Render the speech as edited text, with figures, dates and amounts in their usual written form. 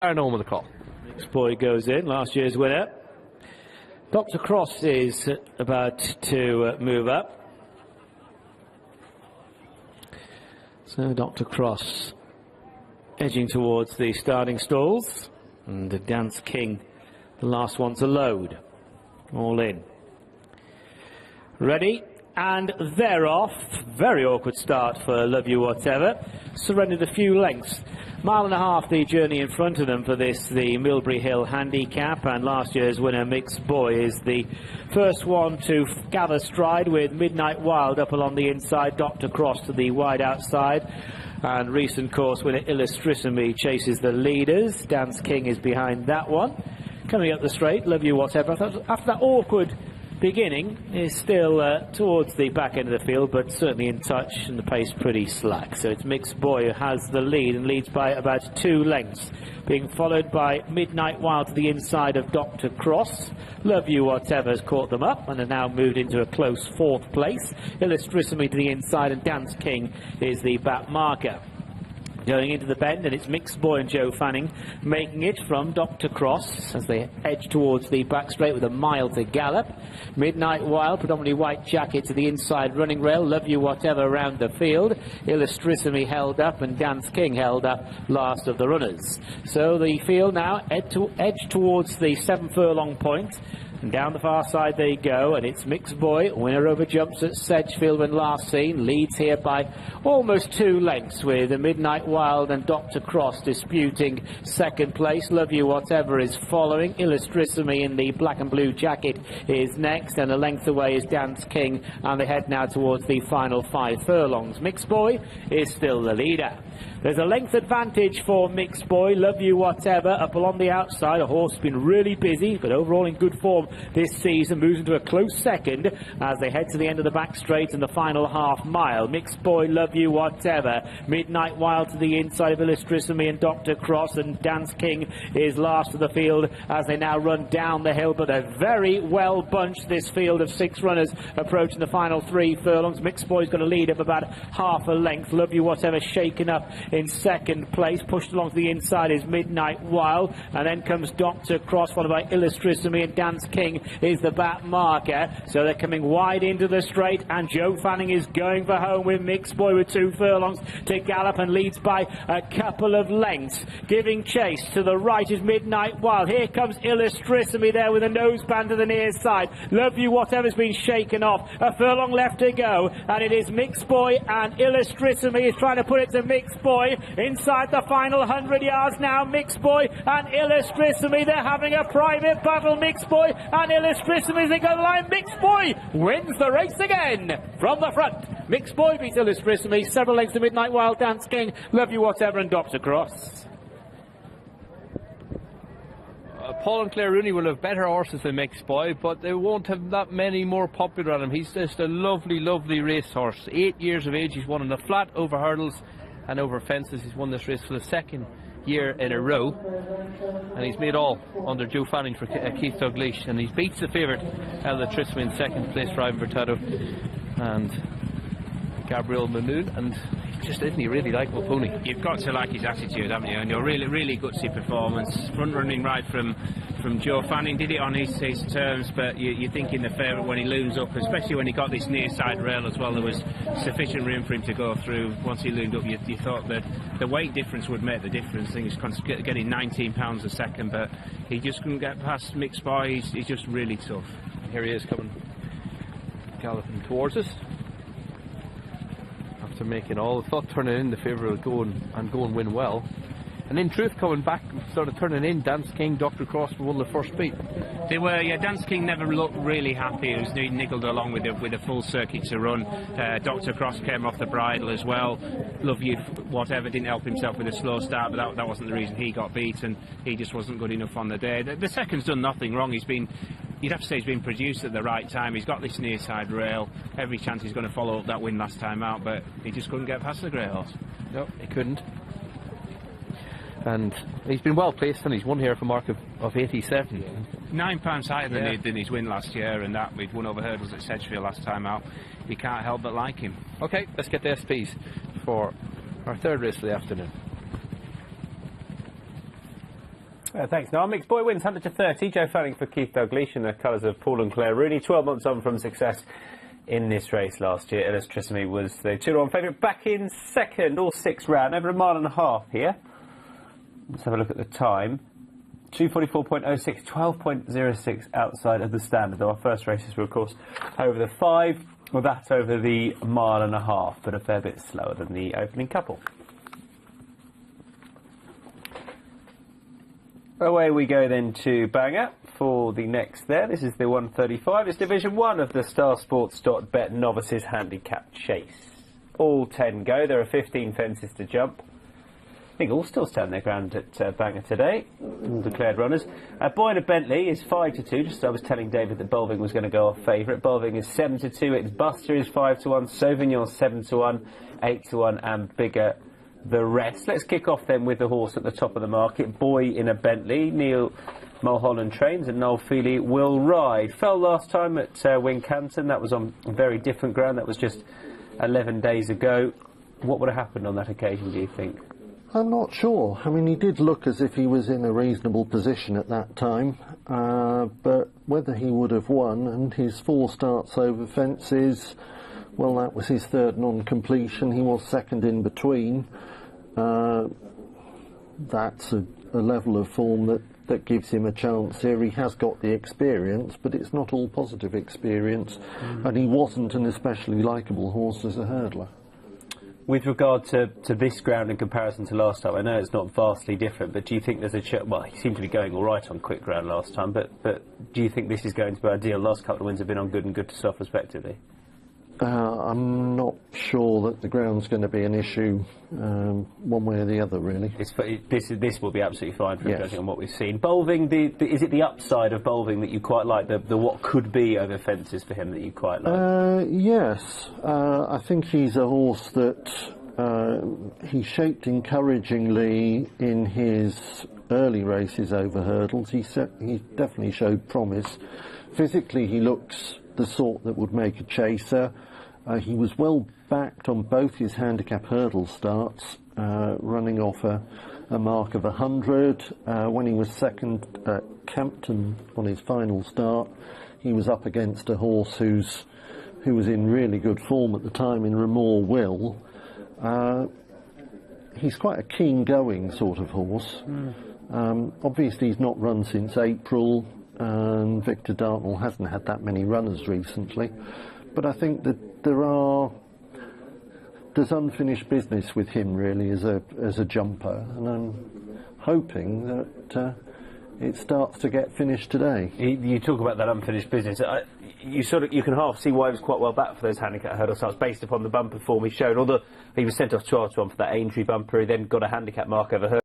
Aaron with the call. MIXBOY goes in, last year's winner. Dr. Cross is about to move up. So Dr. Cross edging towards the starting stalls. And the Dance King, the last one to load. All in. Ready? And they're off. Very awkward start for Love You Whatever. Surrendered a few lengths. Mile and a half the journey in front of them for this, the Millbry Hill Handicap, and last year's winner MIXBOY is the first one to gather stride with Midnight Wild up along the inside, Dr. Cross to the wide outside, and recent course winner Illustrissimi chases the leaders. Dance King is behind that one. Coming up the straight, Love You Whatever, after that awkward beginning, is still towards the back end of the field, but certainly in touch and the pace pretty slack. So it's MIXBOY who has the lead and leads by about 2 lengths, being followed by Midnight Wild to the inside of Dr. Cross. Love You Whatever has caught them up and are now moved into a close 4th place. Illustrissimi to the inside, and Dance King is the back marker. Going into the bend, and it's MIXBOY and Joe Fanning making it from Dr. Cross as they edge towards the back straight with a mile to gallop. Midnight Wild, predominantly white jacket to the inside running rail. Love You Whatever around the field. Illustrissimi held up and Dance King held up last of the runners. So the field now edge towards the 7 furlong point. And down the far side they go, and it's MIXBOY, winner over jumps at Sedgefield when last seen, leads here by almost 2 lengths with Midnight Wild and Dr. Cross disputing 2nd place. Love You Whatever is following. Illustrissimi in the black and blue jacket is next, and a length away is Dance King, and they head now towards the final 5 furlongs. MIXBOY is still the leader. There's a length advantage for MIXBOY. Love You Whatever up along the outside. A horse has been really busy, but overall in good form this season. Moves into a close 2nd as they head to the end of the back straight and the final half mile. MIXBOY, Love You Whatever. Midnight Wild to the inside of Illustrissimi and Dr. Cross, and Dance King is last of the field as they now run down the hill. But they're very well bunched, this field of 6 runners approaching the final 3 furlongs. MIXBOY's going to lead up about half a length. Love You Whatever shaken up in 2nd place. Pushed along to the inside is Midnight Wild, and then comes Dr. Cross, followed by Illustrissimi, and Dance King is the back marker. So they're coming wide into the straight, and Joe Fanning is going for home with MIXBOY with 2 furlongs to gallop and leads by a couple of lengths. Giving chase to the right is Midnight Wild. Here comes Illustrissimi there with a noseband to the near side. Love You Whatever's been shaken off. A furlong left to go, and it is MIXBOY, and Illustrissimi is trying to put it to MIXBOY inside the final 100 yards now. MIXBOY and Illustrissimi, they're having a private battle. MIXBOY and Illustrissimi as they go the line. MIXBOY wins the race again from the front. MIXBOY beats Illustrissimi several lengths to Midnight Wild, Dance King, Love You Whatever and Dr. Cross. Paul and Clare Rooney will have better horses than MIXBOY, but they won't have that many more popular on him. He's just a lovely, lovely racehorse. 8 years of age, he's won on the flat, over hurdles and over fences. He's won this race for the 2nd year in a row, and he's made all under Joe Fanning for Keith Dalgleish, and he beats the favourite Illustrissimi in 2nd place for Ivan Furtado and Gabriel Manoon, and just isn't he really likeable pony? You've got to like his attitude, haven't you? And your really gutsy performance, front running right from Joe Fanning. Did it on his terms, but you're thinking the favourite when he looms up, especially when he got this near side rail as well. There was sufficient room for him to go through. Once he loomed up, you thought that the weight difference would make the difference. I think he's getting 19 pounds a second, but he just couldn't get past MIXBOY. He's just really tough. Here he is coming, galloping towards us. After making all, I thought turning in the favourite would go and win well. And in truth, coming back, sort of turning in, Dance King, Dr. Cross won the first beat. They were, yeah. Dance King never looked really happy. He was niggled along with a full circuit to run. Dr. Cross came off the bridle as well. Love You Whatever didn't help himself with a slow start, but that wasn't the reason he got beaten. He just wasn't good enough on the day. The second's done nothing wrong. You'd have to say he's been produced at the right time. He's got this near side rail. Every chance he's going to follow up that win last time out, but he just couldn't get past the grey horse. No, he couldn't. And he's been well placed, and he's won here for a mark of 87. £9 higher than his win last year, and that we'd won over hurdles at Sedgefield last time out. You can't help but like him. Okay, let's get the SPs for our 3rd race of the afternoon. Thanks. Now, MIXBOY wins 100 to 30. Joe Fanning for Keith Dalgleish in the colours of Paul and Clare Rooney. 12 months on from success in this race last year. Illustrissimi was the 2-to-1 favourite. Back in second, all 6 round, over a mile and a half here. Let's have a look at the time. 2:44.06, 12.06 outside of the standard. Though our first races were, of course, over the 5, well, that's over the mile and a half, but a fair bit slower than the opening couple. Away we go then to Bangor for the next there. This is the 135. It's Division 1 of the StarSports.bet Novices Handicap Chase. All 10 go. There are 15 fences to jump. I think all still stand their ground at Bangor today, all declared runners. Boy in a Bentley is 5 to 2. Just I was telling David that Bolving was going to go off favourite. Bolving is 7 to 2. It's Buster is 5 to 1. Sauvignon 7 to 1. 8 to 1 and bigger the rest. Let's kick off then with the horse at the top of the market. Boy in a Bentley. Neil Mulholland trains and Noel Feely will ride. Fell last time at Wincanton. That was on very different ground. That was just 11 days ago. What would have happened on that occasion, do you think? I'm not sure. I mean, he did look as if he was in a reasonable position at that time, but whether he would have won, and his 4 starts over fences, well, that was his 3rd non-completion. He was 2nd in between. That's a level of form that gives him a chance here. He has got the experience, but it's not all positive experience, and he wasn't an especially likeable horse as a hurdler. With regard to this ground in comparison to last time, I know it's not vastly different, but do you think there's a well, he seemed to be going all right on quick ground last time, but do you think this is going to be ideal? Last couple of wins have been on good and good to soft respectively. I'm not sure that the ground's going to be an issue one way or the other, really. This will be absolutely fine for yes. judging on what we've seen. Bolving, is it the upside of Bolving that you quite like, the what could be over fences for him that you quite like? Yes, I think he's a horse that he shaped encouragingly in his early races over hurdles. He definitely showed promise. Physically, he looks the sort that would make a chaser. He was well backed on both his handicap hurdle starts, running off a mark of 100. When he was 2nd at Campton on his final start, he was up against a horse who was in really good form at the time in Ramore Will. He's quite a keen-going sort of horse. Obviously, he's not run since April, and Victor Dartnell hasn't had that many runners recently. But I think that there's unfinished business with him really as a jumper, and I'm hoping that it starts to get finished today. You talk about that unfinished business. You can half see why he was quite well back for those handicap hurdle starts based upon the bumper form he showed. Although he was sent off 12 to 1 for that Aintree bumper, he then got a handicap mark over hurdle.